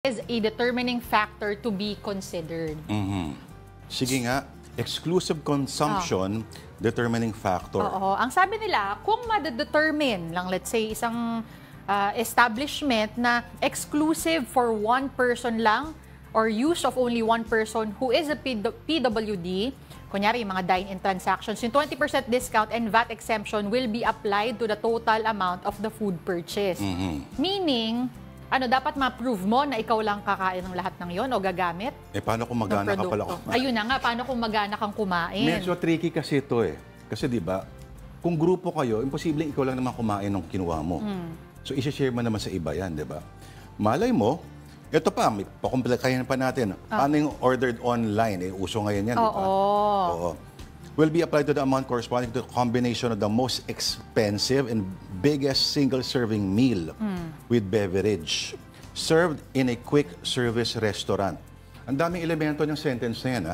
is a determining factor to be considered. Sige nga, exclusive consumption, determining factor. Oo. Ang sabi nila, kung ma-determine lang, let's say, isang establishment na exclusive for one person lang or use of only one person who is a PWD, kunyari yung mga dine-in transactions, yung 20% discount and VAT exemption will be applied to the total amount of the food purchase. Meaning, dapat ma-prove mo na ikaw lang kakain ng lahat ng yon o gagamit? Paano kung magana ka pala kumain? Ayun na nga, paano kung magana kang kumain? Medyo tricky kasi ito Kasi di ba, kung grupo kayo, imposible ikaw lang naman kumain ng kinuha mo. So, i-share mo naman sa iba yan, di ba? Malay mo, ito pa, pakomplikahin pa natin. Paano yung ordered online? Uso ngayon yan, di ba? Oo. Will be applied to the amount corresponding to the combination of the most expensive and biggest single-serving meal with beverage served in a quick service restaurant. Ang daming elemento ng sentence na yan,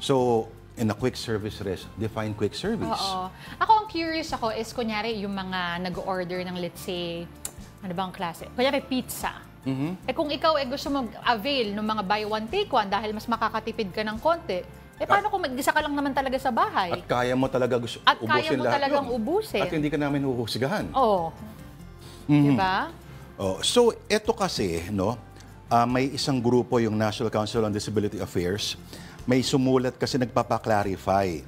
So, in a quick service define quick service. Oo. Ako, ang curious ako is, kunyari, yung mga nag-order ng, let's say, ano bang klase? Kunyari, pizza. Kung ikaw gusto mag-avail ng mga buy one, take one dahil mas makakatipid ka ng konti, paano kung mag-isa ka lang naman talaga sa bahay? At kaya mo talaga ubusin lahat yun. At kaya mo talagang ubusin. At hindi ka namin huhusgahan. Oo. Diba? So, ito kasi, may isang grupo, yung National Council on Disability Affairs, may sumulat kasi nagpapaklarify.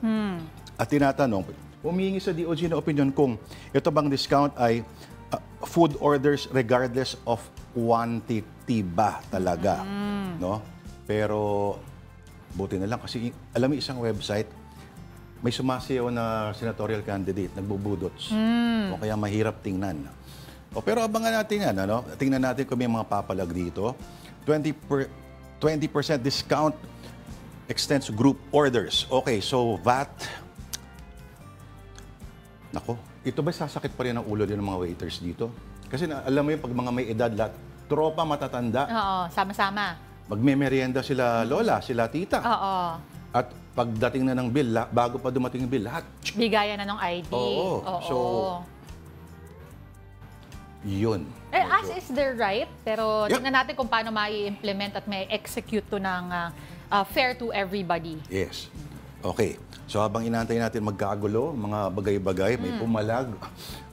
At tinatanong, humihingi sa DOJ na opinion kung ito bang discount ay food orders regardless of quantity ba talaga. Pero buti na lang kasi alam mo isang website, may sumasayaw na senatorial candidate, nagbubudots. O kaya mahirap tingnan. Pero abangan natin yan, tingnan natin kung may mga papalag dito. 20% discount extends to group orders. Okay, so VAT. Nako, ito ba sasakit pa rin ang ulo din ng mga waiters dito? Kasi alam mo yung pag mga may edad, tropa matatanda. Oo, sama-sama. Magme-merienda sila lola, sila tita. Oo. At pagdating na ng bill, bago pa dumating yung bill, lahat. Bigayan na ng ID. Oo. So, yun. As is their right, pero tingnan natin kung paano mai-implement at mai-execute to ng fair to everybody. Yes. Okay. So habang inaantay natin magkagulo, mga bagay-bagay, may pumalag,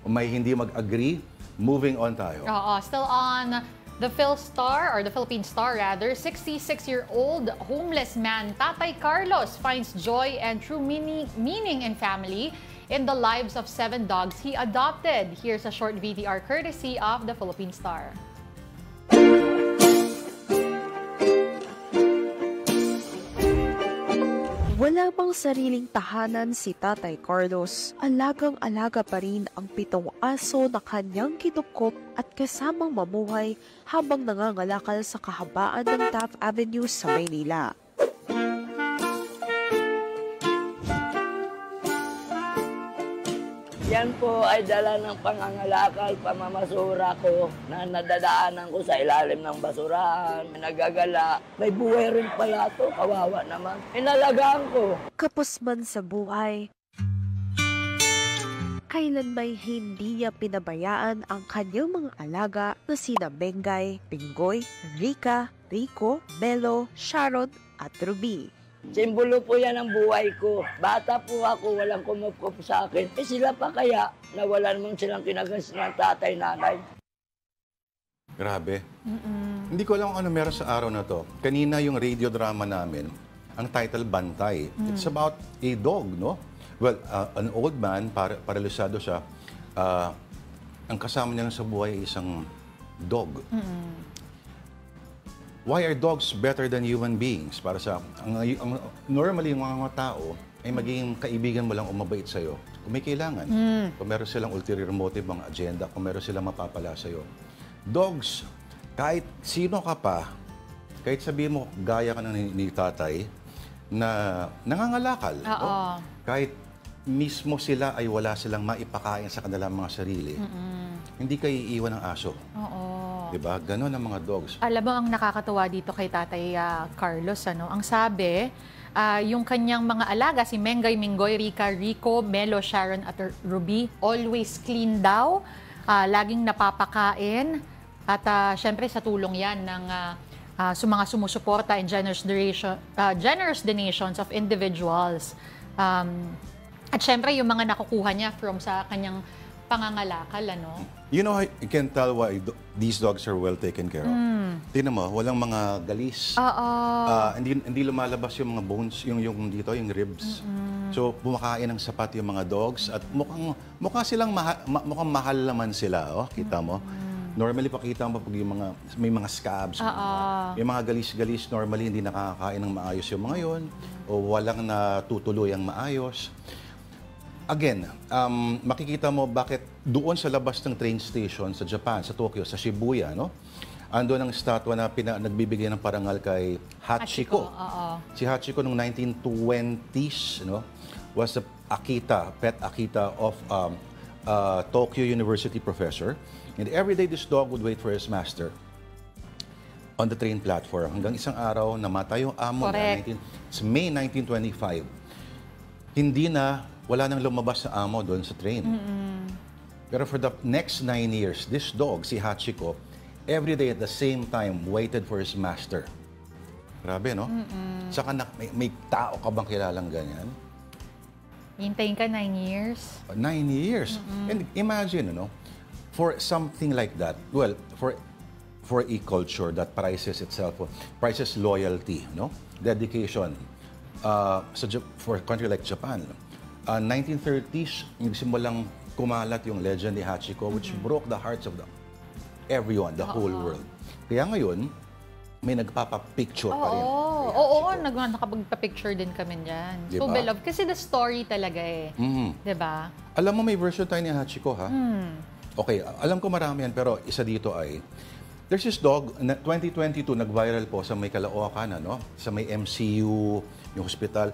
may hindi mag-agree, moving on tayo. Oo. Still on the PhilStar, or the Philippine Star rather, 66-year-old homeless man Tatay Carlos finds joy and true meaning in family in the lives of 7 dogs he adopted. Here's a short VTR courtesy of the Philippine Star. Wala bang sariling tahanan si Tatay Carlos, alagang-alaga pa rin ang 7 aso na kanyang kinupkop at kasamang mamuhay habang nangangalakal sa kahabaan ng Taft Avenue sa Maynila. Yan po ay dala ng pangangalakal, pamamasura ko na nadadaanan ko sa ilalim ng basurahan. Nagagala. May buhay rin pala to, kawawa naman. Inalagaan ko. Kapos man sa buhay, kailan may hindi niya pinabayaan ang kanyang mga alaga na sina Bengay, Pinggoy, Rica, Rico, Melo, Sharon at Ruby. Simbolo po yan ang buhay ko. Bata po ako, walang kumupkup sa akin. Sila pa kaya na wala namang silang kinagas ng tatay, nanay. Grabe. Hindi ko alam kung ano meron sa araw na to. Kanina yung radio drama namin, ang title Bantay. It's about a dog, no? Well, an old man, paralisado siya. Ang kasama niya lang sa buhay ay isang dog. Why are dogs better than human beings? Para sa normally yung mga tao ay magiging kaibigan mo lang o mabait sa'yo kung may kailangan. Kung meron silang ulterior motive, mga agenda, kung meron silang mapapala sa'yo. Dogs, kahit sino ka pa, kahit sabihin mo gaya ka ni tatay, na nangangalakal. Kahit mismo sila ay wala silang maipakain sa kanilang mga sarili, hindi kayo iiwan ng aso. Diba? Ganon ang mga dogs. Alam mo, ang nakakatuwa dito kay Tatay Carlos, ang sabi, yung kanyang mga alaga, si Mengay, Minggoy, Rica, Rico, Melo, Sharon at Ruby, always clean daw, laging napapakain, At syempre sa tulong yan ng mga sumusuporta and generous donations of individuals. At syempre yung mga nakukuha niya from sa kanyang pangangalakal, ano? You know, you can tell why these dogs are well taken care of. Tingnan mo, walang mga galis. Hindi lumalabas yung mga bones, yung dito, yung ribs. So, bumakain ng sapat yung mga dogs at mukhang mahal naman sila, oh, kita mo. Normally, pakita mo pag yung may mga scabs. Yung mga galis-galis, normally hindi nakakain ng maayos yung mga yon o walang natutuluyang maayos. Again, makikita mo bakit doon sa labas ng train station sa Japan, sa Tokyo, sa Shibuya, no? Ando ng statwa na nagbibigay ng parangal kay Hachiko. Si Hachiko noong 1920s, no, was a pet Akita of Tokyo University professor. And every day this dog would wait for his master on the train platform. Hanggang isang araw, namatay yung amo niya. May 1925. Wala nang lumabas sa amo doon sa train. Pero for the next 9 years, this dog, si Hachiko, every day at the same time, waited for his master. Grabe, no? Saka may tao ka bang kilalang ganyan? Hintayin ka 9 years? 9 years. And imagine, for something like that, well, for a culture that prizes loyalty, dedication, for a country like Japan, 1930s, nagsimulang kumalat yung legend ni Hachiko, which broke the hearts of everyone, the whole world. Kaya ngayon, may nagpapapicture pa rin. Oo, nakapagpa-picture din kami dyan. So Diba? beloved. Kasi the story talaga eh. Diba? Alam mo, may version tayo ni Hachiko, ha? Okay, alam ko marami yan, pero isa dito ay, there's this dog, 2022, nag-viral po sa may Caloocan, sa may MCU, yung hospital.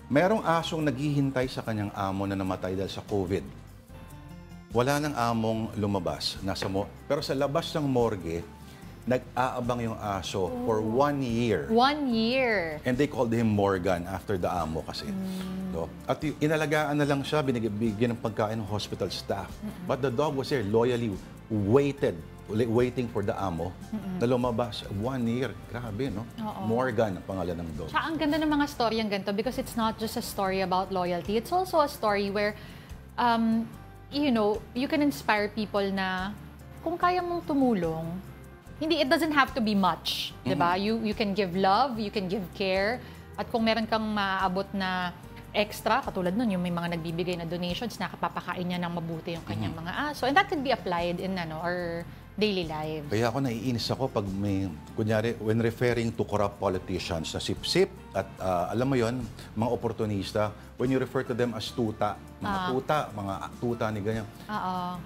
Merong asong naghihintay sa kanyang amo na namatay dahil sa COVID. Wala nang among lumabas. Pero sa labas ng morgue, nag-aabang yung aso for 1 year. 1 year. And they called him Morgan after the amo kasi. So, at inalagaan na lang siya, binigyan ng pagkain ng hospital staff. But the dog was there, loyally waiting for the amo na lumabas. 1 year. Grabe, no? Morgan ang pangalan ng dog. Tsaka ang ganda ng mga story ang ganito because it's not just a story about loyalty. It's also a story where, you can inspire people na kung kaya mong tumulong, it doesn't have to be much, di ba? You can give love, you can give care, at kung meron kang maaabot na extra, katulad nun, yung may mga nagbibigay na donations, nakapapakain niya ng mabuti yung kanyang mga aso. And that could be applied in our daily lives. Kaya ako naiinis ako pag kunyari, when referring to corrupt politicians na sip-sip at alam mo yon, mga oportunista, when you refer to them as tuta, mga tuta ni ganyan.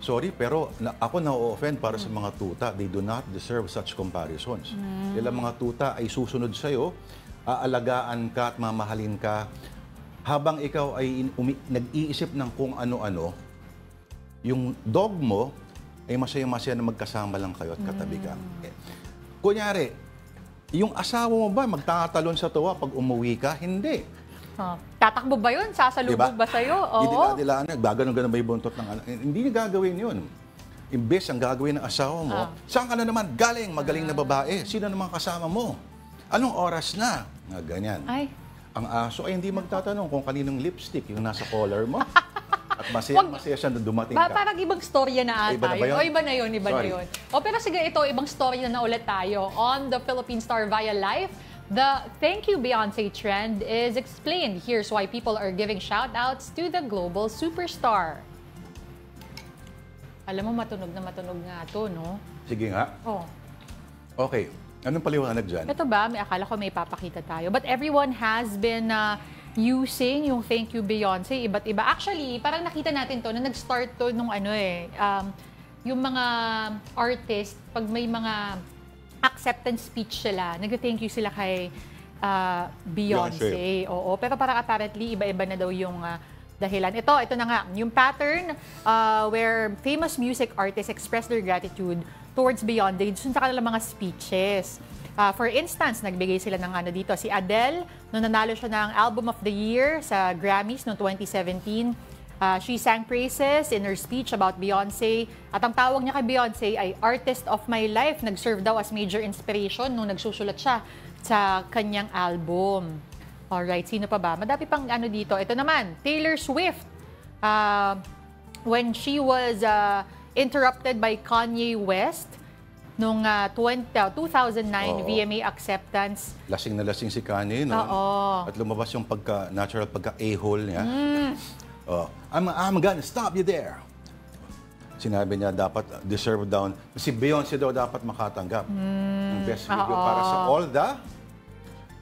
Sorry, pero ako na-offend para sa mga tuta. They do not deserve such comparisons. Ilang mga tuta ay susunod sa'yo, aalagaan ka at mamahalin ka. Habang ikaw ay nag-iisip ng kung ano-ano, yung dog mo ay masaya-masaya na magkasama lang kayo at katabi ka. Kunyari, yung asawa mo ba magtatatalon sa tuwa pag umuwi ka? Hindi. Tatakbo ba yun? Sasalubog ba sa'yo? Dila-dilaan na, gaganon-ganon ba yung buntot ng anak? Hindi niya gagawin yun. Imbes ang gagawin ng asawa mo, saan ka na naman galing? Magaling na babae. Sino naman kasama mo? Anong oras na? Ganyan. Ang aso ay hindi magtatanong kung kaninong lipstick yung nasa collar mo. At masaya siya na dumating ka. Parang ibang storya na ata. Iba na yun. Pero sige, ito, ibang storya na ulit tayo. On the Philippine Star via Live, the Thank You Beyonce trend is explained. Here's why people are giving shout-outs to the global superstar. Alam mo, matunog nga to, no? Sige nga. Okay. Anong paliwanag dyan? Ito ba? Akala ko may papakita tayo. But everyone has been using yung Thank You Beyonce, iba't iba. Actually, parang nakita natin to na nag-start to nung yung mga artist, pag may mga acceptance speech sila, nag-thank you sila kay Beyonce. Oo, pero parang apparently, iba-iba na daw yung dahilan. Ito na nga, yung pattern where famous music artists express their gratitude towards Beyonce dun sa kanilang mga speeches. For instance, nagbigay sila ng dito, si Adele, nung nanalo siya ng Album of the Year sa Grammys noong 2017. She sang praises in her speech about Beyonce. At ang tawag niya kay Beyonce ay Artist of My Life. Nag-serve daw as major inspiration nung nagsusulat siya sa kanyang album. Alright, sino pa ba? Madami pang ano dito. Ito naman, Taylor Swift. When she was interrupted by Kanye West nung 2009 VMA acceptance. Lasing na lasing si Kanye, no? At lumabas yung natural pagka-a-hole niya. I'm gonna stop you there. Sinabi niya dapat deserve down. Si Beyonce daw dapat makatanggap ng best video para sa all the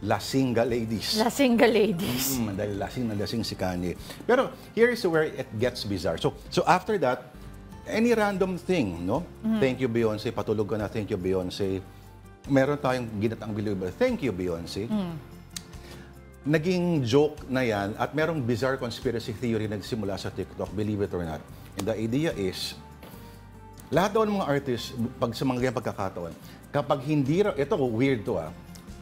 Lasinga ladies. Lasinga ladies. Dahil lasing na lasing si Kanye. Pero here is where it gets bizarre. So after that, any random thing, no? Thank you, Beyonce. Patulog ka na, thank you, Beyonce. Meron tayong ginatang believable. Thank you, Beyonce. Naging joke na yan at merong bizarre conspiracy theory na nagsimula sa TikTok, believe it or not. And the idea is, lahat daw ng mga artists, pag sa mga ganyan pagkakataon, kapag hindi raw, ito weird to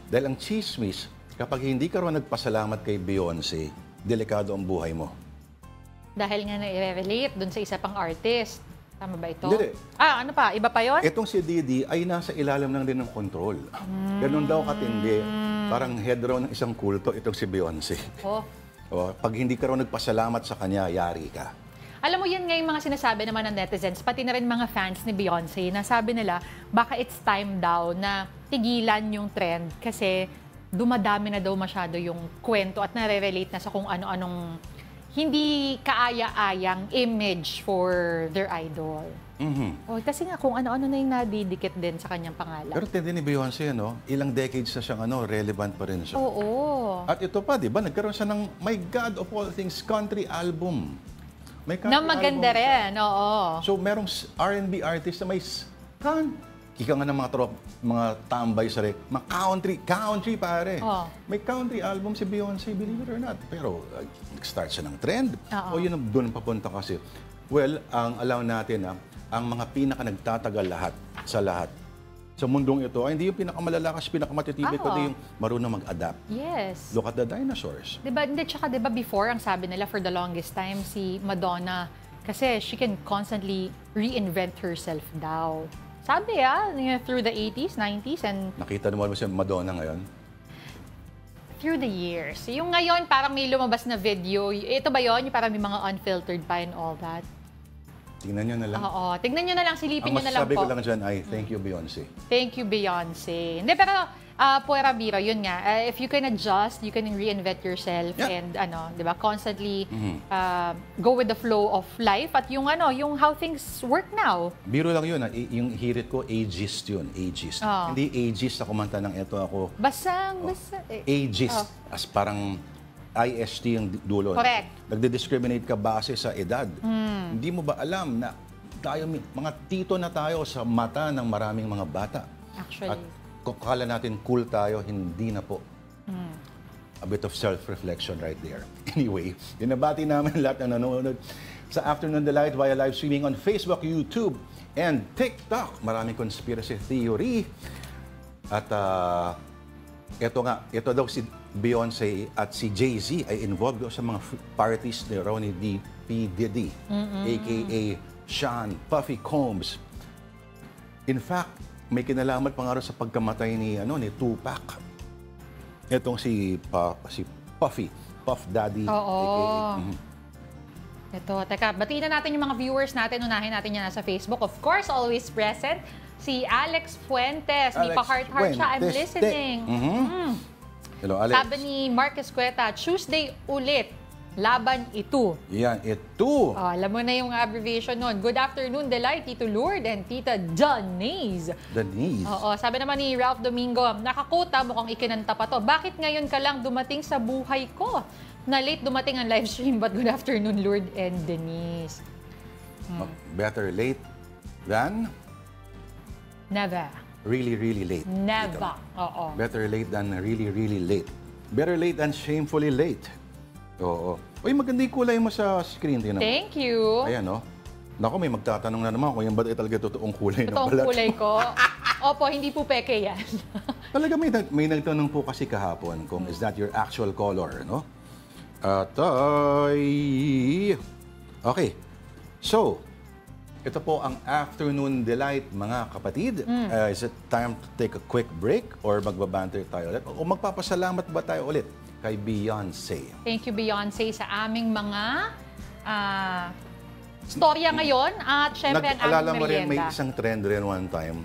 dahil ang chismis, kapag hindi ka raw nagpasalamat kay Beyonce, delikado ang buhay mo. Dahil nga na-relate dun sa isa pang artist. Tama ba ito? Hindi. Ano pa? Iba pa yon? Itong si Didi ay nasa ilalim lang din ng control. Ganun daw katindi. Parang head raw ng isang kulto itong si Beyonce. Pag hindi ka raw nagpasalamat sa kanya, yari ka. Alam mo, yan nga yung mga sinasabi naman ng netizens, pati na rin mga fans ni Beyonce, na sabi nila, baka it's time daw na tigilan yung trend kasi dumadami na daw masyado yung kwento at nare-relate na sa kung ano-anong hindi kaaya-ayang image for their idol. Kasi nga kung ano-ano na yung nadidikit din sa kanyang pangalan. Pero tindi ni Beyonce, ilang decades na siyang relevant pa rin siya. Oo. At ito pa, di ba, nagkaroon siya ng, my God of all things, country album. May country na maganda album rin, oo. So, merong R&B artist na may kika nga ng mga tambay sa mga country pare. May country album si Beyonce, believe it or not. Pero nag-start siya ng trend. Yun ang doon papunta kasi. Well, ang allow natin ang mga pinaka nagtatagal sa lahat. Sa mundong ito, ay hindi yung pinakamalalakas, pinakamatitibay, kundi yung marunong mag-adapt. Yes. Look at the dinosaurs. Diba, tsaka diba before, ang sabi nila for the longest time, si Madonna, kasi she can constantly reinvent herself daw. Sabi through the 80s, 90s, and... Nakita naman mo si Madonna ngayon? Through the years. Yung ngayon, parang may lumabas na video. Ito ba yun? Yung parang may mga unfiltered pa and all that. Tingnan nyo na lang. Tingnan nyo na lang, silipin nyo na lang po. Ang masasabi ko lang dyan ay, thank you, Beyonce. Thank you, Beyonce. Hindi, pero, Puera Biro, yun nga. If you can adjust, you can reinvent yourself and, di ba, constantly go with the flow of life at yung, yung how things work now. Biro lang yun, yung hirit ko, ageist yun, ageist. Hindi ageist na kumanta ng ito ako. Basa. Ageist, as parang IST yung dulo. Correct. Nagdi-discriminate ka base sa edad. Hindi mo ba alam na tayo, mga tito na tayo sa mata ng maraming mga bata? Actually. At kung akala natin cool tayo, hindi na po. A bit of self-reflection right there. Anyway, dinabati namin lahat ng nanonood sa Afternoon Delight via live streaming on Facebook, YouTube, and TikTok. Maraming conspiracy theory. At ito daw si Beyonce at si Jay-Z ay involved sa mga parties ni Ronnie P. Diddy, a.k.a. Sean Puffy Combs. In fact, may kinalaman pa nga sa pagkamatay ni Tupac. Itong si Puffy, Puff Daddy. Oo. Ito, teka, batiin na natin yung mga viewers natin. Unahin natin yan sa Facebook. Of course, always present. Si Alex Fuentes. May pa-heart-heart siya. I'm listening. Hello, Alex. Sabi ni Marcus Cueta, Tuesday ulit. Laban ito. Yan, ito. Alam mo na yung abbreviation nun. Good afternoon, Delight, Tito Lourdes and Tita Denise. Denise. Sabi naman ni Ralph Domingo, nakakota, mukhang ikinanta pa to. Bakit ngayon ka lang dumating sa buhay ko? Na late dumating ang live stream, but good afternoon, Lourdes and Denise. Better late than? Never. Really, really late. Never. Better late than really, really late. Better late than shamefully late. Oo. Uy, maganda yung kulay mo sa screen. Thank you. Ayan, Naku, may magtatanong na naman kung yan ba talaga totoong kulay ng balat. Totoong kulay ko? Opo, hindi po peke yan. Talaga may nagtanong po kasi kahapon kung is that your actual color, no? At Okay. So, ito po ang Afternoon Delight, mga kapatid. Is it time to take a quick break or magbabanter tayo ulit? O magpapasalamat ba tayo ulit kay Beyonce? Thank you, Beyonce, sa aming mga storya ngayon. At syempre, ang Alala aming mo rin, may merienda. isang trend rin one time.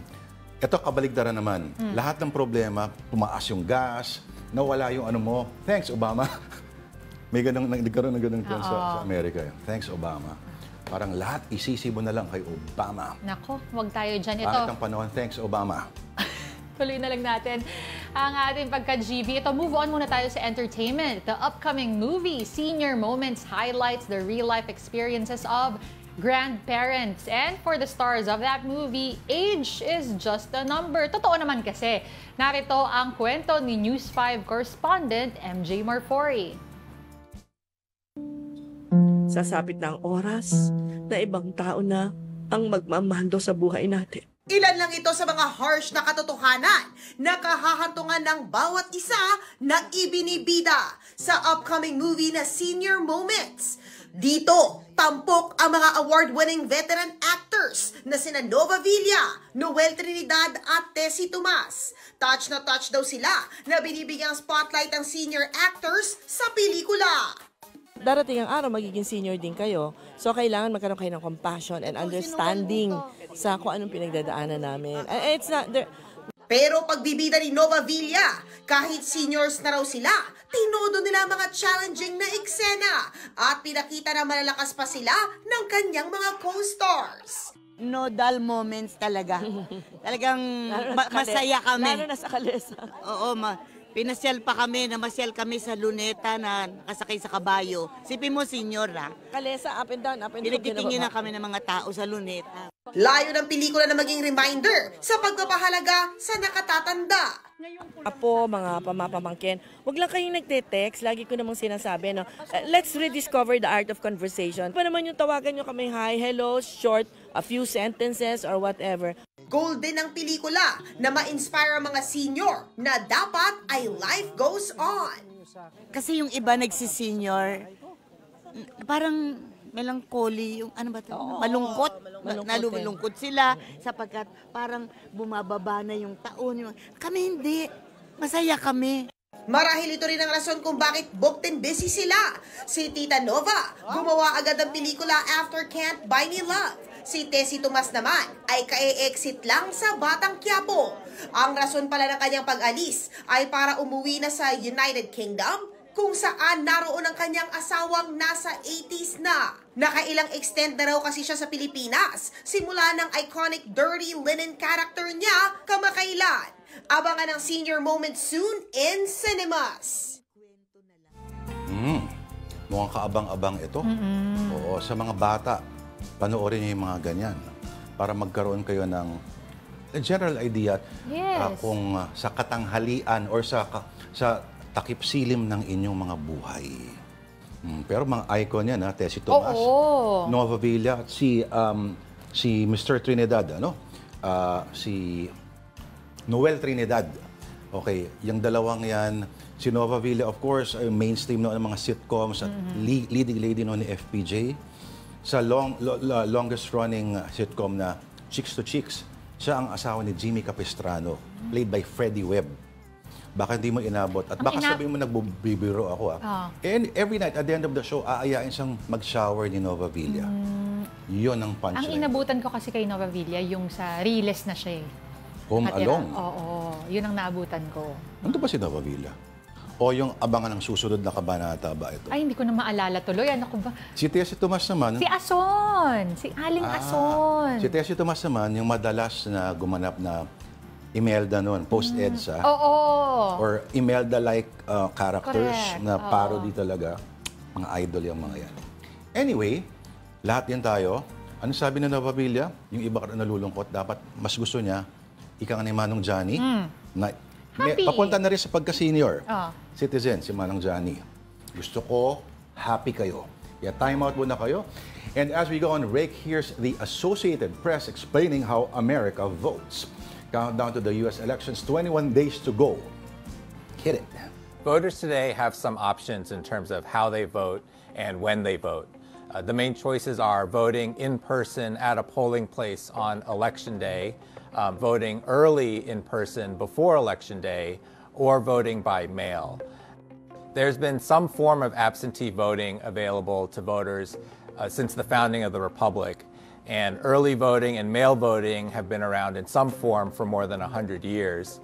Ito, kabaligtaran naman. Lahat ng problema, tumaas yung gas, nawala yung ano mo. Thanks, Obama. May nagkaroon ng ganung trend sa Amerika. Thanks, Obama. Parang lahat isisibo na lang kay Obama. Nako, wag tayo dyan. Ito, Bakit ang panahon, thanks, Obama. tuloy na lang natin ang ating pagka-GB. Ito, move on muna tayo sa entertainment. The upcoming movie, Senior Moments, highlights the real-life experiences of grandparents. And for the stars of that movie, age is just a number. Totoo naman kasi. Narito ang kwento ni News 5 correspondent MJ Marfori. Sasapit na ang oras na ibang tao na ang magmamando sa buhay natin. Ilan lang ito sa mga harsh na katotohanan na kahahantungan ng bawat isa na ibinibida sa upcoming movie na Senior Moments. Dito, tampok ang mga award-winning veteran actors na sina Nova Villa, Noel Trinidad at Tessie Tomas. Touch na touch daw sila na binibigyang spotlight ang senior actors sa pelikula. Darating ang araw, magiging senior din kayo. So, kailangan magkaroon kayo ng compassion and understanding sa kung anong pinagdadaanan namin. It's not there. Pero pagbibida ni Nova Villa, kahit seniors na raw sila, tinodo nila mga challenging na eksena at pinakita na malalakas pa sila ng kanyang mga co-stars. No dull moments talaga. Talagang masaya kami. Lalo na sa Kalesa. Oo, pinasyal pa kami, namasyal kami sa luneta na nakasakay sa kabayo. Sipin mo, senior, ha? Kalesa, up and down, up and down. Pinagtitingin na kami ng mga tao sa luneta. Layo ng pelikula na maging reminder sa pagpapahalaga sa nakatatanda. Apo, mga pamapamangkin, wag lang kayong nagte-text. Lagi ko namang sinasabi, no? Let's rediscover the art of conversation. Pa naman yung tawagan nyo kami, hi, hello, short, a few sentences or whatever. Goal din ng pelikula na ma-inspire ang mga senior na dapat ay life goes on. Kasi yung iba nagsisenior, parang melancholy, yung ano ba ito? Malungkot. Nalulungkot sila sapagkat parang bumababa na yung taon. Kami hindi. Masaya kami. Marahil ito rin ang rason kung bakit booked and busy sila. Si Tita Nova, gumawa agad ng pelikula after Can't Buy Me Love. Si Tessie Tomas naman ay ka-exit lang sa Batang Quiapo. Ang rason pala ng kanyang pag-alis ay para umuwi na sa United Kingdom kung saan naroon ang kanyang asawang nasa 80s na. Nakailang extend na raw kasi siya sa Pilipinas simula ng iconic Dirty Linen character niya kamakailan. Abangan ang Senior Moment soon in cinemas. Mukhang kaabang-abang ito. Oo, sa mga bata, panoorin niyo yung mga ganyan para magkaroon kayo ng general idea kung sa katanghalian or sa takip silim ng inyong mga buhay. Pero mga icon yan, Tessie Tomas, Nova Villa, at si Mr. Trinidad, si Noel Trinidad. Okay, yung dalawang yan, si Nova Villa, of course, ay mainstream noon ng mga sitcoms at leading lady noon ni FPJ. Sa longest running sitcom na Chicks to Chicks, siya ang asawa ni Jimmy Capistrano, played by Freddie Webb. Baka hindi mo inabot. At baka sabihin mo nagbibiro ako. And every night, at the end of the show, aayain siyang mag-shower ni Nova Villa. Yun ang punchline. Ang inabutan ko kasi kay Nova Villa, yung sa Riles na siya eh. Home Alone. Oo, yun ang naabutan ko. Ano ba si Nova Villa? O yung abangan ng susunod na kabanata ba ito? Ay, hindi ko na maalala tuloy. Ano ko ba? Si Tessie Tomas naman. Si Ason! Si Aling Ason! Si Tessie Tomas naman, yung madalas na gumanap na Imelda noon, post-EDSA. Oo. Or Imelda-like characters Correct. na parody talaga. Mga idol yung mga yan. Anyway, lahat yan tayo. Ano sabi ng Nova Villa? Yung iba ka nalulungkot, dapat mas gusto niya, ika nga ni Manong Johnny, na papunta na rin sa pagka-senior citizen, si Manong Johnny. Gusto ko, happy kayo. Kaya time out muna kayo. And as we go on break, here's the Associated Press explaining how America votes. Countdown to the U.S. elections, 21 days to go. Hit it. Voters today have some options in terms of how they vote and when they vote. The main choices are voting in person at a polling place on Election Day, voting early in person before Election Day, or voting by mail. There's been some form of absentee voting available to voters since the founding of the Republic, and early voting and mail voting have been around in some form for more than 100 years.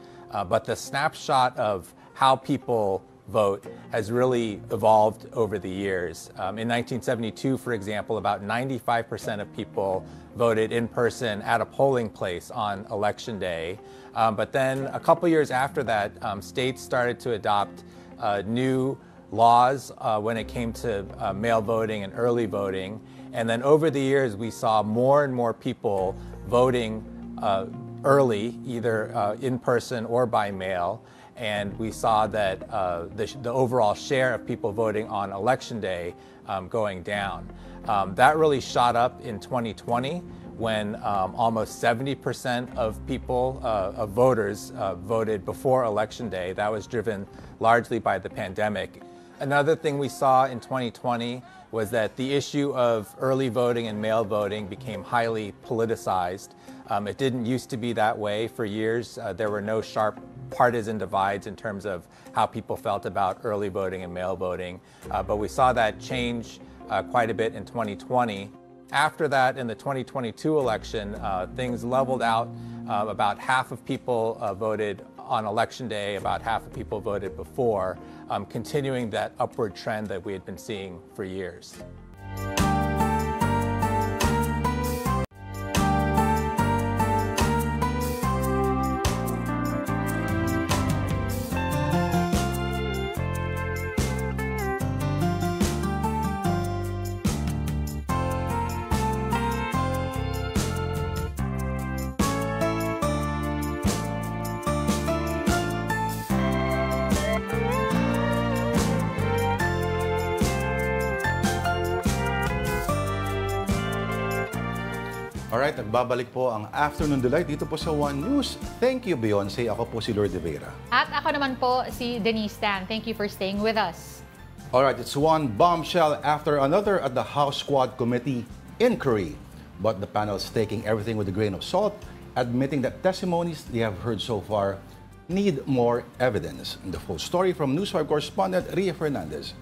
But the snapshot of how people vote has really evolved over the years. In 1972, for example, about 95% of people voted in person at a polling place on Election Day. But then a couple years after that, states started to adopt new laws when it came to mail voting and early voting. And then over the years, we saw more and more people voting early, either in person or by mail. And we saw that the overall share of people voting on Election Day going down. That really shot up in 2020 when almost 70% of people, of voters, voted before Election Day. That was driven largely by the pandemic. Another thing we saw in 2020 was that the issue of early voting and mail voting became highly politicized. It didn't used to be that way for years. There were no sharp partisan divides in terms of how people felt about early voting and mail voting. But we saw that change quite a bit in 2020. After that, in the 2022 election, things leveled out. About half of people voted on Election Day, about half of people voted before, continuing that upward trend that we had been seeing for years. Alright, nagbabalik po ang Afternoon Delight dito po sa One News. Thank you, Beyonce. Ako po si Lord De Vera. At ako naman po si Denise Tan. Thank you for staying with us. Alright, it's one bombshell after another at the House Squad Committee inquiry. But the panel's taking everything with a grain of salt, admitting that testimonies they have heard so far need more evidence. And the full story from News 5 correspondent Ria Fernandez.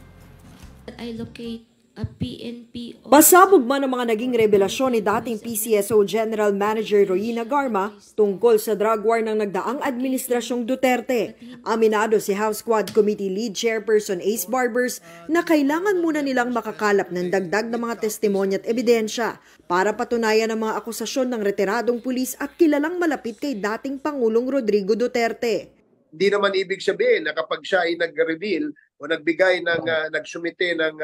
I locate a PNP. Pasabog man ang mga naging revelasyon ni dating PCSO General Manager Royina Garma tungkol sa drug war ng nagdaang administrasyong Duterte. Aminado si House Squad Committee Lead Chairperson Ace Barbers na kailangan muna nilang makakalap ng dagdag na mga testimonya at ebidensya para patunayan ang mga akusasyon ng retiradong pulis at kilalang malapit kay dating Pangulong Rodrigo Duterte. Hindi naman ibig sabihin na kapag siya ay nag-reveal o nagbigay ng nagsumite ng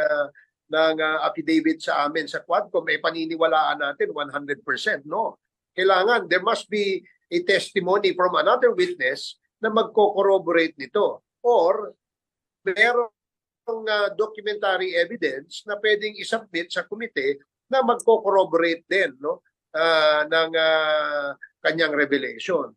affidavit sa amin sa Quadcom, ay paniniwalaan natin 100%. No. Kailangan, there must be a testimony from another witness na magko-corroborate nito. Or, merong documentary evidence na pwedeng isubmit sa komite na magko-corroborate din ng kanyang revelation.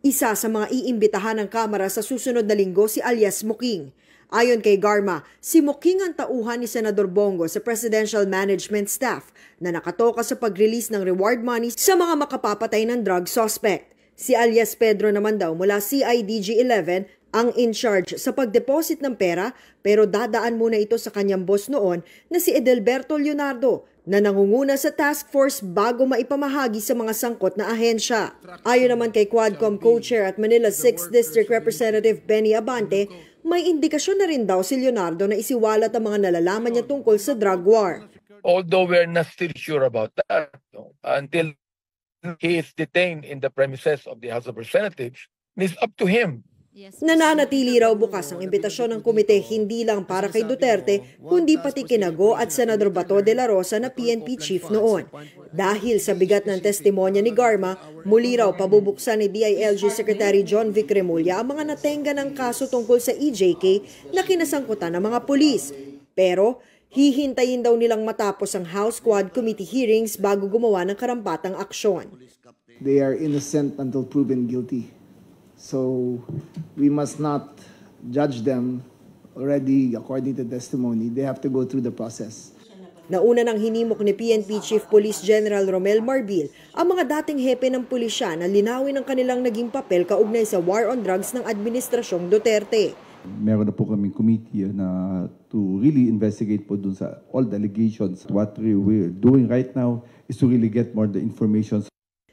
Isa sa mga iimbitahan ng Kamara sa susunod na linggo si alias Muking. Ayon kay Garma, si Muking ang tauhan ni Senador Bongo sa Presidential Management Staff na nakatoka sa pag-release ng reward money sa mga makapapatay ng drug suspect. Si alias Pedro naman daw mula CIDG-11 ang in charge sa pag-deposit ng pera pero dadaan muna ito sa kanyang boss noon na si Edelberto Leonardo na nangunguna sa task force bago maipamahagi sa mga sangkot na ahensya. Ayon naman kay Quadcom Co-Chair at Manila 6th District Representative Benny Abante, may indikasyon na rin daw si Leonardo na isiwalat ang mga nalalaman niya tungkol sa drug war. Although we're not still sure about that, until he is detained in the premises of the House of Representatives, it's up to him. Nananatili raw bukas ang imbitasyon ng komite hindi lang para kay Duterte, kundi pati kina Go at Senador Bato de la Rosa na PNP chief noon. Dahil sa bigat ng testimonya ni Garma, muli raw pabubuksan ni DILG Secretary John Vic Remulla ang mga natenga ng kaso tungkol sa EJK na kinasangkutan ng mga pulis. Pero hihintayin daw nilang matapos ang House Squad Committee hearings bago gumawa ng karampatang aksyon. They are innocent until proven guilty. So we must not judge them already according to testimony. They have to go through the process. Nauna nang hinimok ni PNP Chief Police General Romel Marbil ang mga dating hepe ng pulisya na linawin ang kanilang naging papel kaugnay sa war on drugs ng Administrasyong Duterte. Meron na po kaming committee na to really investigate po dun sa all the allegations. What we're doing right now is to really get more the information.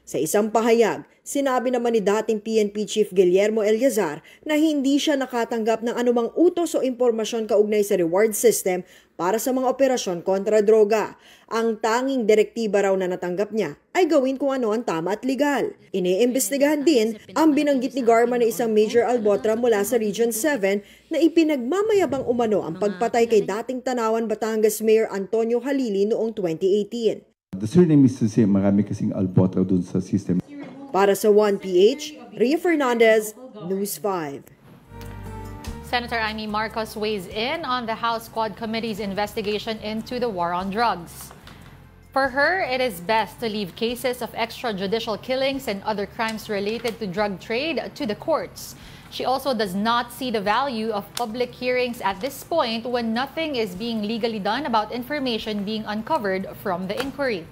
Sa isang pahayag, sinabi naman ni dating PNP Chief Guillermo Eleazar na hindi siya nakatanggap ng anumang utos o impormasyon kaugnay sa reward system para sa mga operasyon kontra droga. Ang tanging direktiba raw na natanggap niya ay gawin kung ano ang tama at legal. Iniimbestigahan din ang binanggit ni Garma na isang Major Albotra mula sa Region 7 na ipinagmamayabang umano ang pagpatay kay dating Tanawan, Batangas Mayor Antonio Halili noong 2018. The surname is the same, marami kasing Albotra dun sa system. Para sa 1PH, Ria Fernandez, News 5. Senator Amy Marcos weighs in on the House Quad Committee's investigation into the war on drugs. For her, it is best to leave cases of extrajudicial killings and other crimes related to drug trade to the courts. She also does not see the value of public hearings at this point when nothing is being legally done about information being uncovered from the inquiry.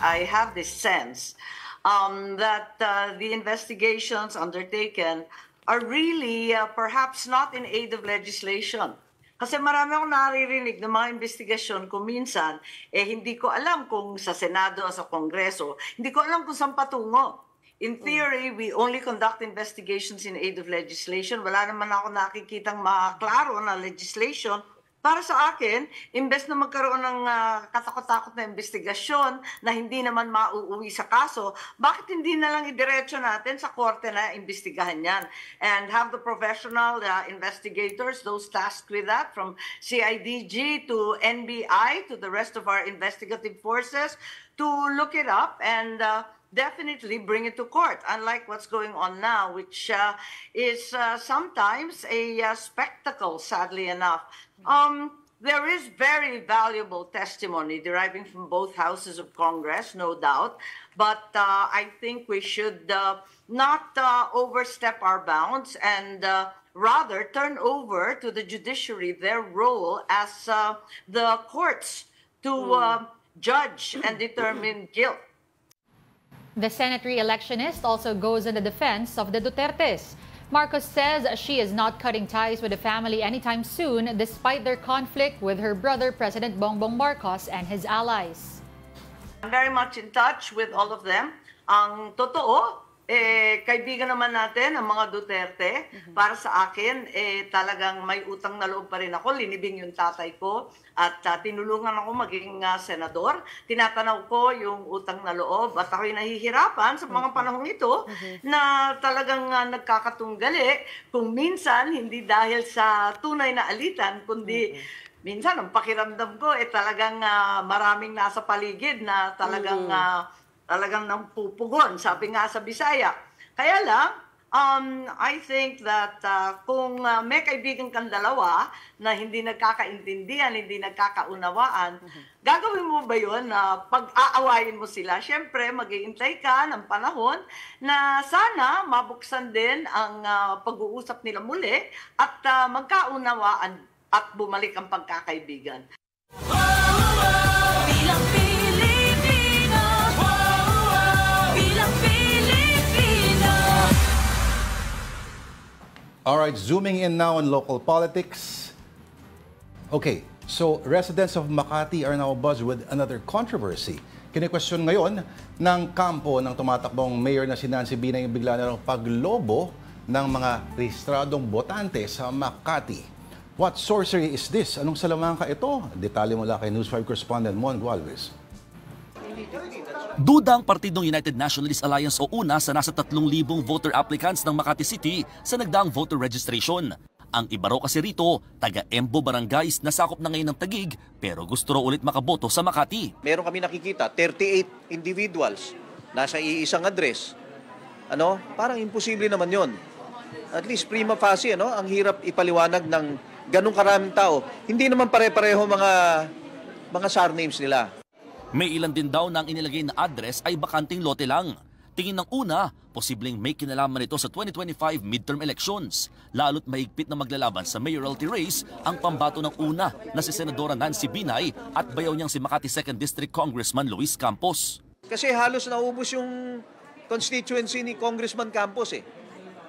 I have this sense that the investigations undertaken are really perhaps not in aid of legislation. Kasi marami akong naririnig ng mga investigasyon kung minsan, hindi ko alam kung sa Senado o sa Kongreso, hindi ko alam kung saan patungo. In theory, we only conduct investigations in aid of legislation. Wala naman ako nakikitang maklaro na legislation. Para sa akin, imbes na magkaroon ng katakot-takot na investigasyon na hindi naman mauuwi sa kaso, bakit hindi na lang idiretso natin sa korte na imbestigahan yan? And have the professional investigators, those tasked with that, from CIDG to NBI to the rest of our investigative forces, to look it up and definitely bring it to court, unlike what's going on now, which is sometimes a spectacle, sadly enough. There is very valuable testimony deriving from both houses of Congress, no doubt, but I think we should not overstep our bounds and rather turn over to the judiciary their role as the courts to judge and determine guilt. The Senate re-electionist also goes in the defense of the Dutertes. Marcos says she is not cutting ties with the family anytime soon despite their conflict with her brother, President Bongbong Marcos, and his allies. I'm very much in touch with all of them. Ang totoo, kaibigan naman natin ang mga Duterte. Para sa akin, talagang may utang na loob pa rin ako. Linibing yung tatay ko at tinulungan ako maging senador. Tinatanaw ko yung utang na loob at ako'y nahihirapan sa mga panahong ito na talagang nagkakatunggali. Kung minsan, hindi dahil sa tunay na alitan, kundi minsan ang pakiramdam ko talagang maraming nasa paligid na talagang talagang nampupugon, sabi nga sa Bisaya. Kaya lang, I think that kung may kaibigan kang dalawa na hindi nagkakaintindihan, hindi nagkakaunawaan, gagawin mo ba yun na pag-aawayin mo sila? Siyempre, mag-iintay ka ng panahon na sana mabuksan din ang pag-uusap nila muli at magkaunawaan at bumalik ang pagkakaibigan. All right, zooming in now on local politics. Okay, so residents of Makati are now buzzed with another controversy. Kini-question ngayon ng kampo ng tumatakbong mayor na si Nancy Binay yung bigla na lang paglobo ng mga rehistradong botante sa Makati. What sorcery is this? Anong salamangka ito? Detalye mula kay News 5 correspondent Mon Gualvez. Duda ang partidong United Nationalist Alliance o UNA sa nasa 3,000 voter applicants ng Makati City sa nagdaang voter registration. Ang iba raw kasi rito, taga-Embo Barangays na sakop na ngayon ng Taguig pero gusto raw ulit makaboto sa Makati. Meron kami nakikita, 38 individuals nasa iisang address. Parang imposible naman yon. At least prima facie, ang hirap ipaliwanag ng ganong karaming tao. Hindi naman pare-pareho mga surnames nila. May ilan din daw na ang inilagay na address ay bakanting lote lang. Tingin ng una, posibleng may kinalaman ito sa 2025 midterm elections. Lalo't mahigpit na maglalaban sa mayoralty race ang pambato ng una na si Senadora Nancy Binay at bayaw niyang si Makati 2nd District Congressman Luis Campos. Kasi halos naubos yung constituency ni Congressman Campos eh.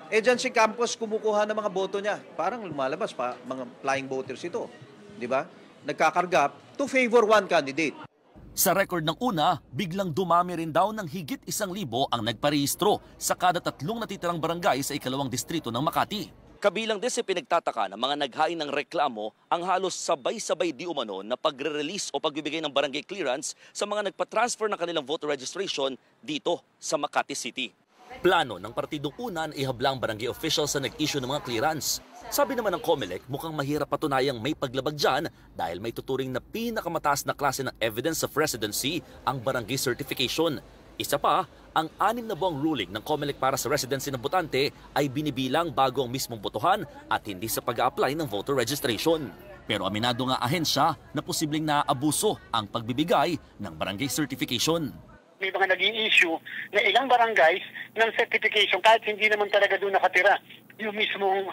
Dyan si Campos kumukuha ng mga boto niya. Parang lumalabas pa, mga flying voters ito. Di ba? Nagkakarga to favor one candidate. Sa record ng una, biglang dumami rin daw ng higit 1,000 ang nagparehistro sa kada 3 natitirang barangay sa ikalawang distrito ng Makati. Kabilang din sa pinagtataka ng mga naghain ng reklamo ang halos sabay-sabay di umano na pagre-release o pagbibigay ng barangay clearance sa mga nagpa-transfer ng kanilang voter registration dito sa Makati City. Plano ng partidong una na ihablang barangay officials sa nag-issue ng mga clearance. Sabi naman ng COMELEC, mukhang mahirap patunayang may paglabag dyan dahil may tuturing na pinakamataas na klase ng evidence of residency ang barangay certification. Isa pa, ang 6 na buwang ruling ng COMELEC para sa residency ng botante ay binibilang bago ang mismong botohan at hindi sa pag-a-apply ng voter registration. Pero aminado nga ahensya na posibleng naaabuso ang pagbibigay ng barangay certification. May mga nag-i-issue na ilang barangays ng certification kahit hindi naman talaga doon nakatira yung mismong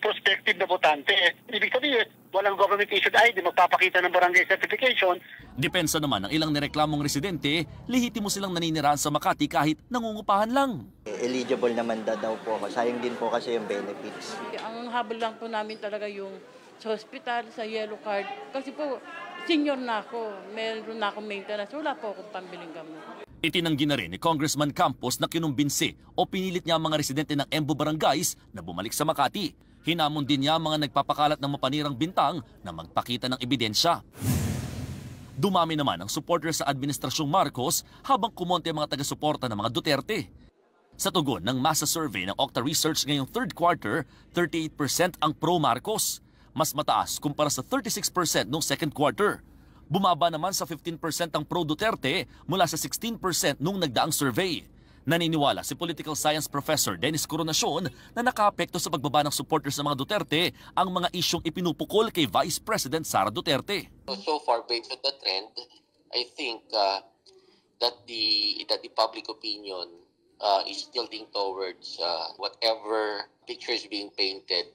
prospective na botante. Ibig sabihin, walang government-issued ID, magpapakita ng barangay certification. Depensa naman ng ilang nireklamong residente, lehitimo silang naninirahan sa Makati kahit nangungupahan lang. Eligible naman daw po ako. Sayang din po kasi yung benefits. Ang habol lang po namin talaga yung sa hospital, sa yellow card. Kasi po, senior na ako, meron na akong maintenance, wala po akong pambiling gamot. Itinanggi na rin ni Congressman Campos na kinumbinsi o pinilit niya ang mga residente ng Embu Barangays na bumalik sa Makati. Hinamon din niya ang mga nagpapakalat ng mapanirang bintang na magpakita ng ebidensya. Dumami naman ang supporter sa Administrasyong Marcos habang kumonte ang mga taga-suporta ng mga Duterte. Sa tugon ng masa survey ng Octa Research ngayong third quarter, 38% ang pro-Marcos. Mas mataas kumpara sa 36% noong second quarter. Bumaba naman sa 15% ang pro-Duterte mula sa 16% noong nagdaang survey. Naniniwala si political science professor Dennis Coronacion na nakaapekto sa pagbaba ng supporters ng mga Duterte ang mga isyong ipinupukol kay Vice President Sara Duterte. So far, based on the trend, I think that the public opinion is tilting towards whatever picture is being painted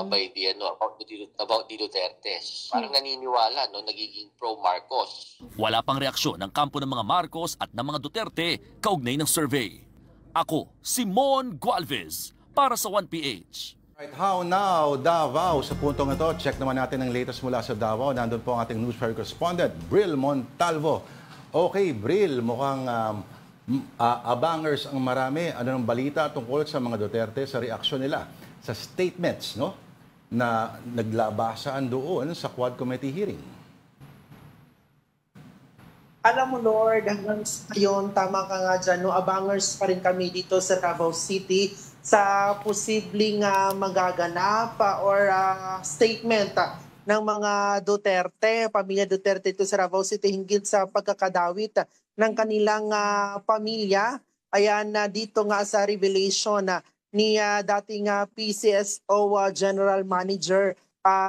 by the about the Dutertes. Parang naniniwala nagiging pro Marcos. Wala pang reaksyon ng kampo ng mga Marcos at ng mga Duterte kaugnay ng survey. Ako, Simon Gualvez para sa 1PH. Right, how now, Davao? Sa puntong ito, check naman natin ang latest mula sa Davao. Nandun po ang ating news correspondent, Bril Montalvo. Okay, Bril, mukhang abangers ang marami. Ano ng balita tungkol sa mga Duterte sa reaksyon nila sa statements, no, na naglabasaan doon sa Quad Committee hearing? Alam mo, Lord, hanggang ngayon, tama ka nga dyan, no, abangers pa rin kami dito sa Davao City sa posibleng magaganap or statement ng mga Duterte, pamilya Duterte ito sa Davao City hinggil sa pagkakadawit ng kanilang pamilya. Ayan, dito nga sa revelation ni dating PCSO General Manager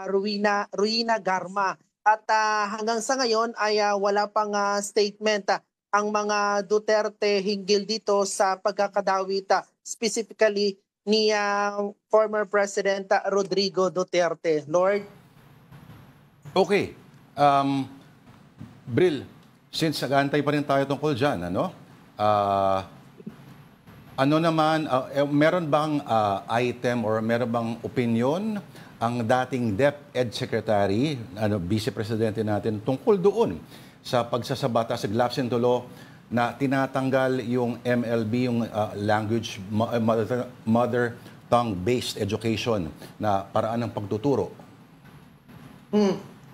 Ruina Garma. At hanggang sa ngayon ay wala pang statement ang mga Duterte hinggil dito sa pagkakadawit specifically ni former President Rodrigo Duterte. Lord? Okay. Bril, since nag-aantay pa rin tayo tungkol dyan, ano? Ano naman, meron bang item or meron bang opinion ang dating DepEd Secretary, Vice Presidente natin, tungkol doon sa pagsasabata sa Lapse into Law na tinatanggal yung MLB, yung language, mother tongue-based education na paraan ng pagtuturo?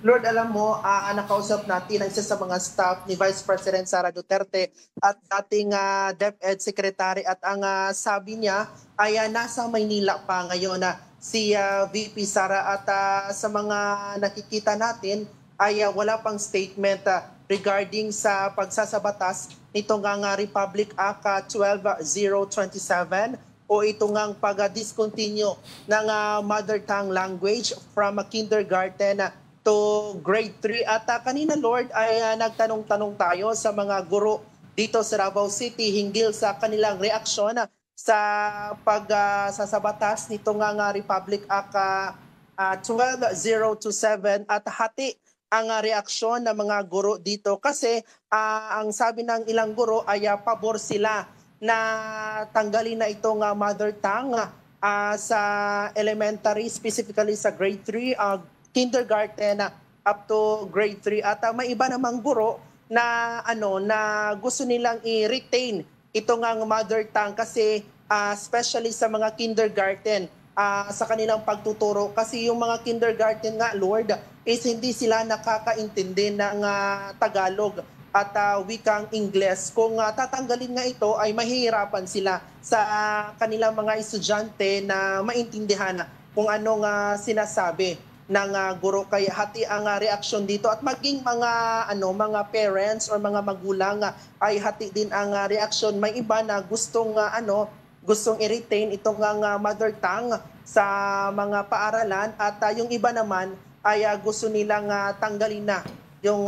Lord, alam mo, nakausap natin ang isa sa mga staff ni Vice President Sara Duterte at dating DepEd Secretary at ang sabi niya ay nasa Maynila pa ngayon si VP Sara at sa mga nakikita natin ay wala pang statement regarding sa pagsasabatas nitong Republic Act 12027 o itong pag-discontinue ng mother tongue language from kindergarten to grade 3. At kanina, Lord, ay nagtanong-tanong tayo sa mga guro dito sa Davao City hinggil sa kanilang reaksyon sa pagsasabatas nito nga Republic Act 12027 at hati ang reaksyon ng mga guro dito kasi ang sabi ng ilang guro ay pabor sila na tanggalin na itong mother tongue sa elementary, specifically sa grade 3, kindergarten up to grade 3 at may iba namang guro na na gusto nilang i-retain ito nga mother tongue kasi especially sa mga kindergarten sa kanilang pagtuturo kasi yung mga kindergarten nga Lord is hindi sila nakakaintindi ng Tagalog at wikang Ingles. Kung tatanggalin nga ito ay mahihirapan sila sa kanilang mga estudyante na maintindihan kung anong sinasabi ng guro. Kaya hati ang reaksyon dito at maging mga parents or mga magulang ay hati din ang reaksyon. May iba na gustong i-retain itong mother tongue sa mga paaralan at yung iba naman ay gusto nilang tanggalin na yung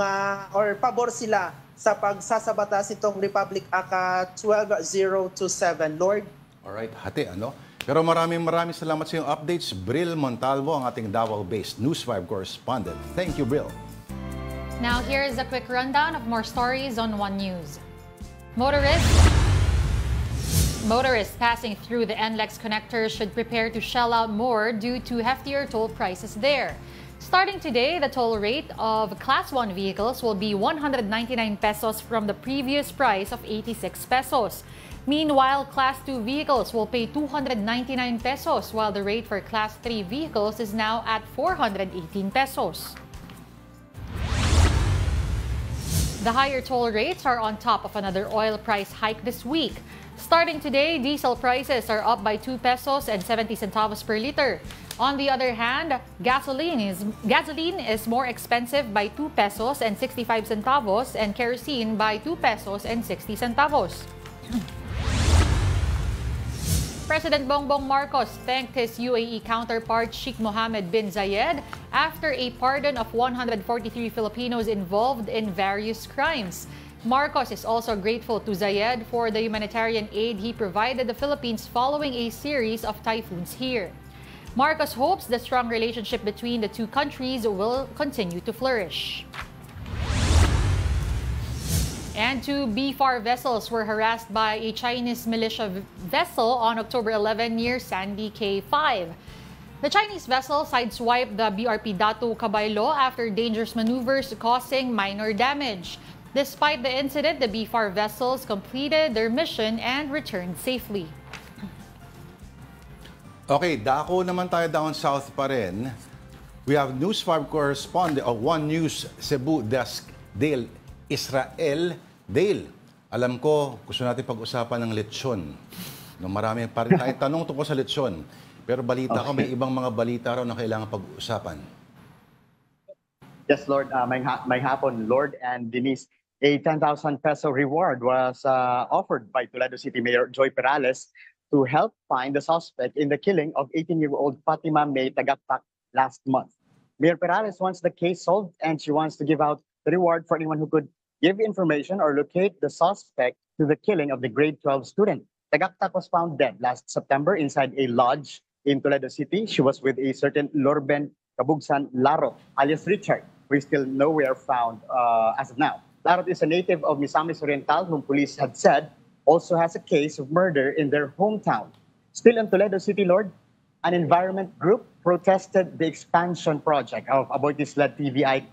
or pabor sila sa pagsasabatas itong Republic Act 12027. Lord? Alright, hati Pero maraming salamat sa iyong updates. Bril Montalvo, ang ating Davao-based News 5 correspondent. Thank you, Bril. Now, here is a quick rundown of more stories on One News. Motorists passing through the NLEX connector should prepare to shell out more due to heftier toll prices there. Starting today, the toll rate of Class 1 vehicles will be 199 pesos from the previous price of 86 pesos. Meanwhile, Class 2 vehicles will pay 299 pesos, while the rate for Class 3 vehicles is now at 418 pesos. The higher toll rates are on top of another oil price hike this week. Starting today, diesel prices are up by 2 pesos and 70 centavos per liter. On the other hand, gasoline is more expensive by 2 pesos and 65 centavos and kerosene by 2 pesos and 60 centavos. President Bongbong Marcos thanked his UAE counterpart Sheikh Mohammed bin Zayed after a pardon of 143 Filipinos involved in various crimes. Marcos is also grateful to Zayed for the humanitarian aid he provided the Philippines following a series of typhoons here. Marcos hopes the strong relationship between the two countries will continue to flourish. And two BFAR vessels were harassed by a Chinese militia vessel on October 11 near Sandy K5. The Chinese vessel sideswiped the BRP Datu Cabaylo after dangerous maneuvers causing minor damage. Despite the incident, the BFAR vessels completed their mission and returned safely. Okay, dako naman tayo down south pa rin. We have News 5 correspondent of One News Cebu Desk, Dale Israel. Dale, alam ko gusto natin pag-usapan ng lechon. No, marami pa rin tayong tanong tungkol sa lechon. Pero balita ko, may ibang mga balita raw na kailangan pag-usapan. Yes, Lord. May hapon, Lord and Denise. A 10,000 peso reward was offered by Toledo City Mayor Joy Perales to help find the suspect in the killing of 18-year-old Fatima May Tagaktak last month. Mayor Perales wants the case solved and she wants to give out the reward for anyone who could give information or locate the suspect to the killing of the grade 12 student. Tagaktak was found dead last September inside a lodge in Toledo City. She was with a certain Lorben Kabugsan Laro, alias Richard, who is still nowhere found as of now. Laro is a native of Misamis Oriental, whom police had said also has a case of murder in their hometown. Still in Toledo City, Lord, an environment group protested the expansion project of Aboitiz-led TVI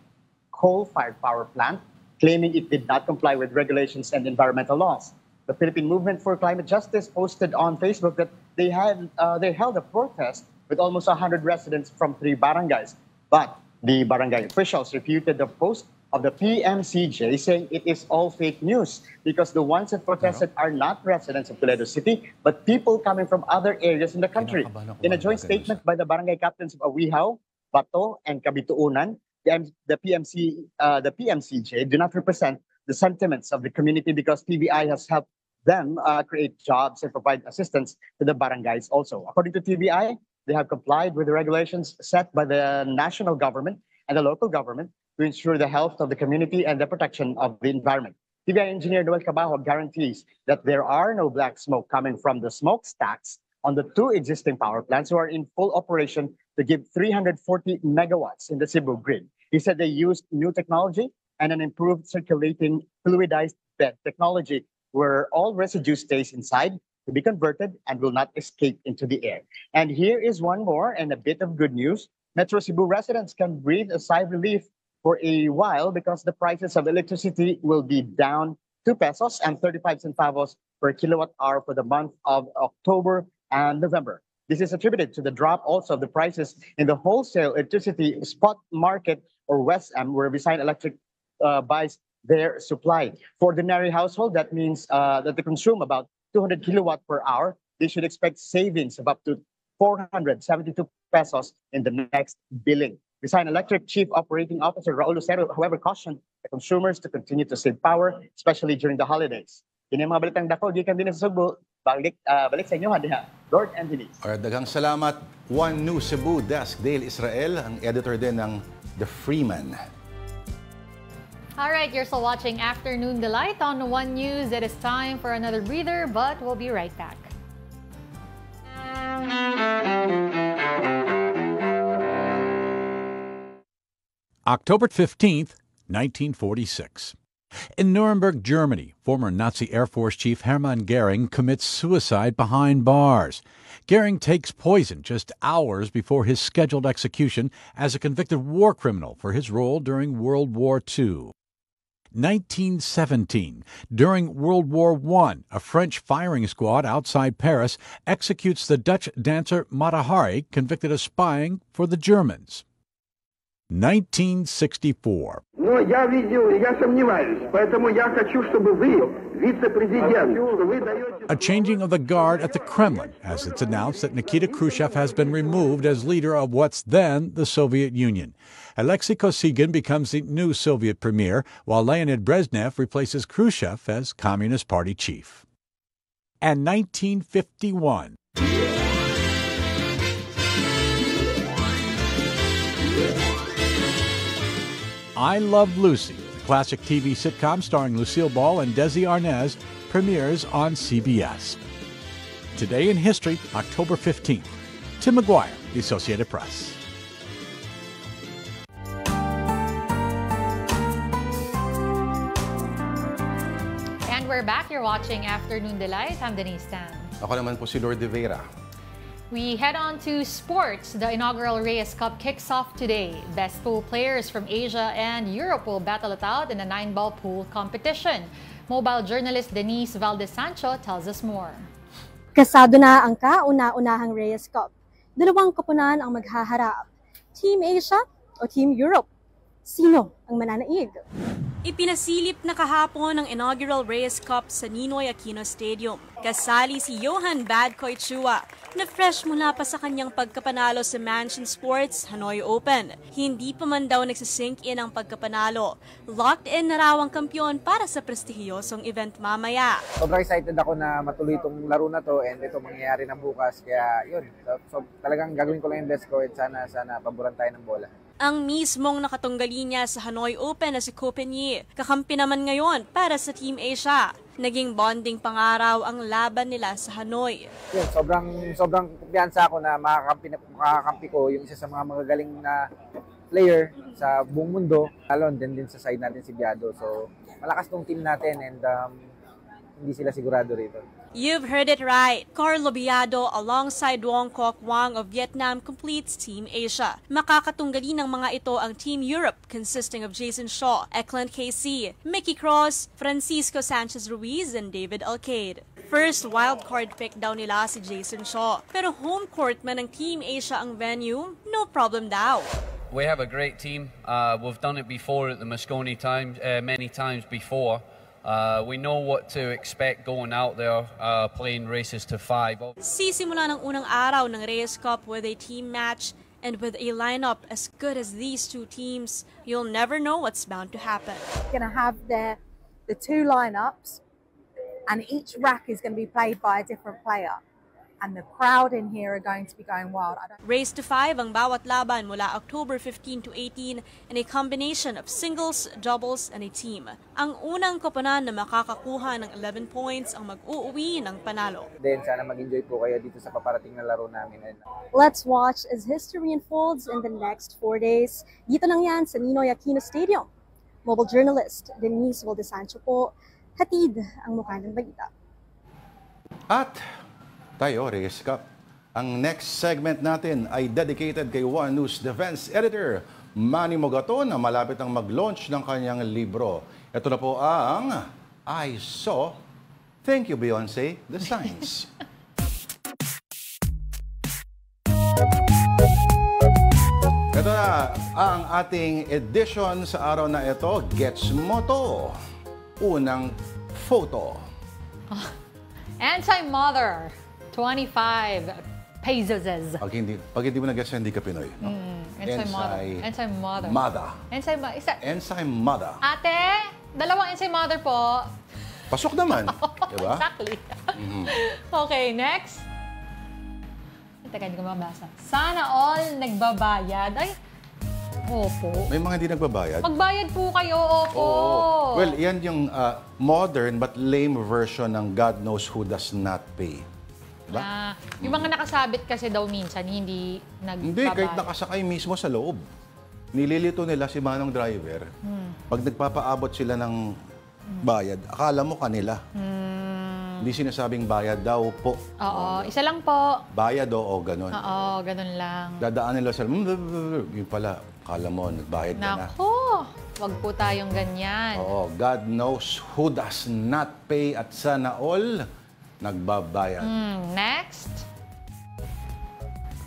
coal-fired power plant, claiming it did not comply with regulations and environmental laws. The Philippine Movement for Climate Justice posted on Facebook that they held a protest with almost 100 residents from 3 barangays. But the barangay officials refuted the post of the PMCJ, saying it is all fake news because the ones that protested are not residents of Toledo City, but people coming from other areas in the country. In a joint statement by the barangay captains of Awihao, Bato, and Kabituunan, the PMCJ do not represent the sentiments of the community because TVI has helped them create jobs and provide assistance to the barangays also. According to TVI, they have complied with the regulations set by the national government and the local government to ensure the health of the community and the protection of the environment. TBI engineer Noel Cabajo guarantees that there are no black smoke coming from the smokestacks on the two existing power plants who are in full operation to give 340 megawatts in the Cebu grid. He said they used new technology and an improved circulating fluidized bed technology where all residue stays inside to be converted and will not escape into the air. And here is one more and a bit of good news. Metro Cebu residents can breathe a sigh of relief for a while because the prices of electricity will be down 2 pesos and 35 centavos per kilowatt hour for the month of October and November. This is attributed to the drop also of the prices in the wholesale electricity spot market or WESM, where Visayan Electric buys their supply. For ordinary household, that means that they consume about 200 kilowatt per hour. They should expect savings of up to 472 pesos in the next billing. Visayan Electric Chief Operating Officer Raul Lucero, however, cautioned the consumers to continue to save power, especially during the holidays. Yun yung mga balitang dako, di kan din sa Cebu. Balik sa inyo, diha. Lord and Denise. Daghang salamat. One News Cebu Desk, Dale Israel, ang editor din ng The Freeman. All right, you're still watching Afternoon Delight on One News. It is time for another breather, but we'll be right back. October 15th, 1946. In Nuremberg, Germany, former Nazi Air Force Chief Hermann Goering commits suicide behind bars. Goering takes poison just hours before his scheduled execution as a convicted war criminal for his role during World War II. 1917. During World War I, a French firing squad outside Paris executes the Dutch dancer Mata Hari, convicted of spying for the Germans. 1964. Но я видел, я сомневаюсь, поэтому я хочу, чтобы вы, вице-президент, что вы даете... A changing of the guard at the Kremlin as it's announced that Nikita Khrushchev has been removed as leader of what's then the Soviet Union. Alexei Kosygin becomes the new Soviet premier, while Leonid Brezhnev replaces Khrushchev as Communist Party chief. And 1951. I Love Lucy, the classic TV sitcom starring Lucille Ball and Desi Arnaz, premieres on CBS. Today in History, October 15th. Tim McGuire, The Associated Press. And we're back. You're watching Afternoon Delight. I'm Denise Tan. Ako naman po si Lord De Vera. We head on to sports. The inaugural Reyes Cup kicks off today. Best pool players from Asia and Europe will battle it out in a 9-ball pool competition. Mobile journalist Denise Valdez-Sancho tells us more. Kasado na ang kauna-unahang Reyes Cup. Dalawang koponan ang maghaharap. Team Asia o Team Europe? Sino ang mananaig? Ipinasilip na kahapon ang inaugural Reyes Cup sa Ninoy Aquino Stadium. Kasali si Johan Badkoy Chua na fresh mula pa sa kanyang pagkapanalo sa Mansion Sports Hanoi Open. Hindi pa man daw nagsisink in ang pagkapanalo. Locked in na raw ang kampyon para sa prestihiyosong event mamaya. Sobrang excited ako na matuloy itong laro na to and ito mangyayari na bukas. Kaya yun, so talagang gagawin ko lang yung best ko at sana paboran tayo ng bola. Ang mismong nakatunggali niya sa Hanoi Open na si Ko Pin-yi, kakampi naman ngayon para sa Team Asia. Naging bonding pangaraw ang laban nila sa Hanoi. Yun, sobrang kumpiyansa ako na makakakampi ko yung isa sa mga magagaling na player sa buong mundo. Lalo din sa side natin si Biado. So malakas tong team natin and hindi sila sigurado rito. You've heard it right. Carlo Biado alongside Wong Kok Wang of Vietnam completes Team Asia. Makakatunggali ng mga ito ang Team Europe consisting of Jason Shaw, Ekland KC, Mickey Cross, Francisco Sanchez Ruiz, and David Alcade. First wildcard pick daw nila si Jason Shaw. Pero home court man ng Team Asia ang venue, no problem daw. We have a great team. We've done it before at the Moscone many times before. We know what to expect going out there, playing races to 5. Sisimula ng unang araw ng Reyes Cup with a team match, and with a lineup as good as these two teams, you'll never know what's bound to happen. Going to have the two lineups, and each rack is going to be played by a different player. and the crowd in here are going to be going wild. Race to 5 ang bawat laban mula October 15 to 18 in a combination of singles, doubles, and a team. Ang unang koponan na makakakuha ng 11 points ang mag-uuwi ng panalo. Then sana mag-enjoy po kayo dito sa paparating na laro namin. Let's watch as history unfolds in the next 4 days. Dito lang yan sa Ninoy Aquino Stadium. Mobile journalist Denise Valdesancho po, hatid ang mukha ng balita. At tayo, Reyes Cup. Ang next segment natin ay dedicated kay One News Defense Editor Manny Mogato na malapit ang mag-launch ng kanyang libro. Ito na po ang I Saw, Thank You Beyonce, The Signs. Ito na ang ating edition sa araw na ito, Gets Mo To. Unang photo. Anti-mother, 25 pesos. Pag hindi mo nag-guess, hindi ka Pinoy. No? Anti-mother. Anti-mother. Ate, dalawang anti-mother po. Pasok naman. Diba? Exactly. Okay, next. Teka, hindi ko mabasa. Sana all nagbabayad. Ay, opo. May mga hindi nagbabayad. Magbayad po kayo, opo. Oo. Well, yan yung modern but lame version ng God Knows Who Does Not Pay. Diba? Yung mga nakasabit kasi daw minsan, hindi nagbabayad. Hindi, kahit nakasakay mismo sa loob. Nililito nila si manong driver. Pag nagpapaabot sila ng bayad, akala mo kanila. Hindi sinasabing bayad daw po. Oo, isa lang po. Bayad o ganun. Oo, ganun lang. Dadaan nila sa... Yung pala, akala mo, nagbayad ka na. Naku, wag po tayong ganyan. Oo, God knows who does not pay at sana all nagbabayad. Next.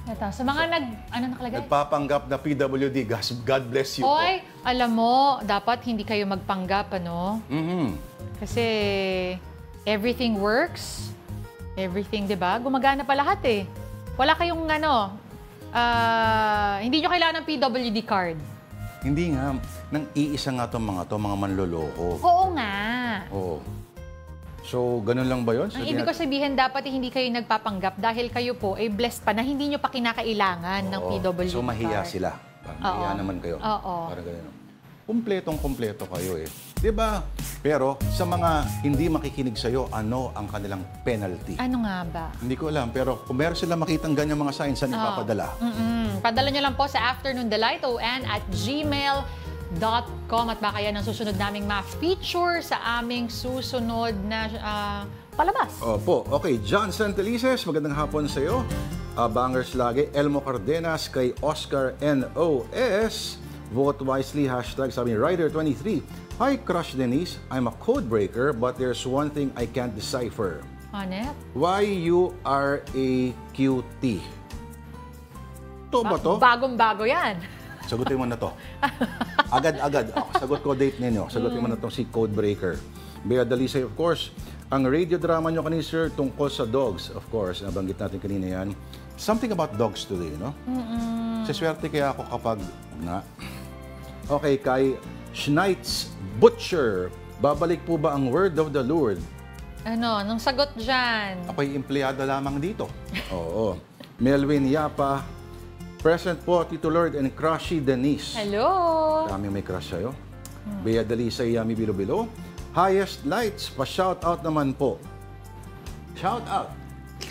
Ito, sa mga ano nakalagay? Nagpapanggap na PWD, God bless you Oy, po. alam mo, dapat hindi kayo magpanggap, ano? Kasi everything works. Everything, di ba? Gumagana pa lahat eh. Wala kayong hindi nyo kailangan ng PWD card. Hindi nga. Nang iisa nga mga manloloko. Oo nga. Oo. So, ganun lang ba yun? Ang ibig ko sabihin, dapat hindi kayo nagpapanggap dahil kayo po ay blessed pa na hindi nyo pa kinakailangan ng PWD card. So, mahiya sila. Mahiya naman kayo. Oo. Para ganun. Kumpletong-kumpleto kayo eh. Diba? Pero sa mga hindi makikinig sa'yo, ano ang kanilang penalty? Ano nga ba? Hindi ko alam. Pero kung meron silang makitang ganyan mga signs, saan ipapadala? Padala nyo lang po sa afternoondelight@gmail.com at baka yan ang susunod naming ma-feature sa aming susunod na palabas. Opo. Okay. John Santelices, magandang hapon sa'yo. Bangers lagi. Elmo Cardenas kay Oscar NOS. Vote wisely, hashtag sabi ni Rider23. Hi, Crush Denise. I'm a code breaker, but there's one thing I can't decipher. Ano? Why you are a cutie? Ito ba to? Bagong-bago yan. Sagutin mo na to. Agad-agad. Sagot ko date ninyo. Sagutin mo na to si code breaker. Bea Dalisay, of course. Ang radio drama nyo kanina, sir, tungkol sa dogs. Of course, nabanggit natin kanina yan. Something about dogs today, no? Saswerte kaya ako kapag Okay, kay Schneitz Butcher, babalik po ba ang word of the Lord? Anong sagot dyan? Ako'y empleyado lamang dito. Oo. Melvin Yapa, present po, Tito Lord and Crushy Denise. Hello! Dami may crush sa'yo. Bea Dalisay, Yami Bilo-Bilo. Highest Lights, pa-shoutout naman po. Shoutout!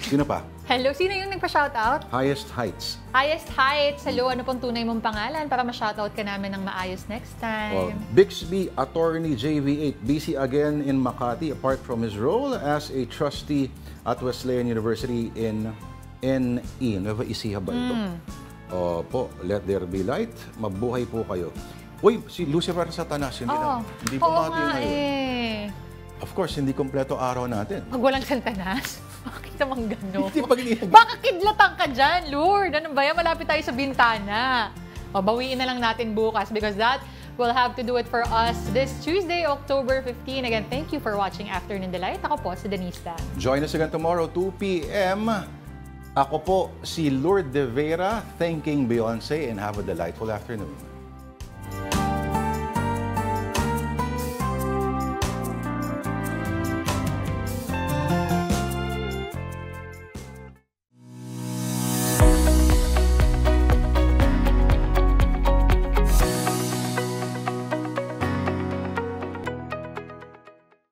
Sino pa? Hello, sino yung nagpa-shoutout? Highest Heights. Highest Heights. Hello, ano pong tunay mong pangalan para ma-shoutout ka namin ng maayos next time? Bixby Attorney JV8, busy again in Makati apart from his role as a trustee at Wesleyan University in NE. Nueva Ecija ba ito? Opo, let there be light. Mabuhay po kayo. Uy, si Lucifer Satanas, hindi bumati ngayon. Of course, hindi kompleto araw natin. Pag walang Satanas? Bakit naman gano'n? Baka kidlatan ka dyan, Lord. Ano ba yan? Malapit tayo sa bintana. Bawiin na lang natin bukas because that will have to do it for us this Tuesday, October 15. Again, thank you for watching Afternoon Delight. Ako po, si Denise Tan. Join us again tomorrow, 2 p.m. Ako po, si Lourdes De Vera, thanking Beyonce and have a delightful afternoon.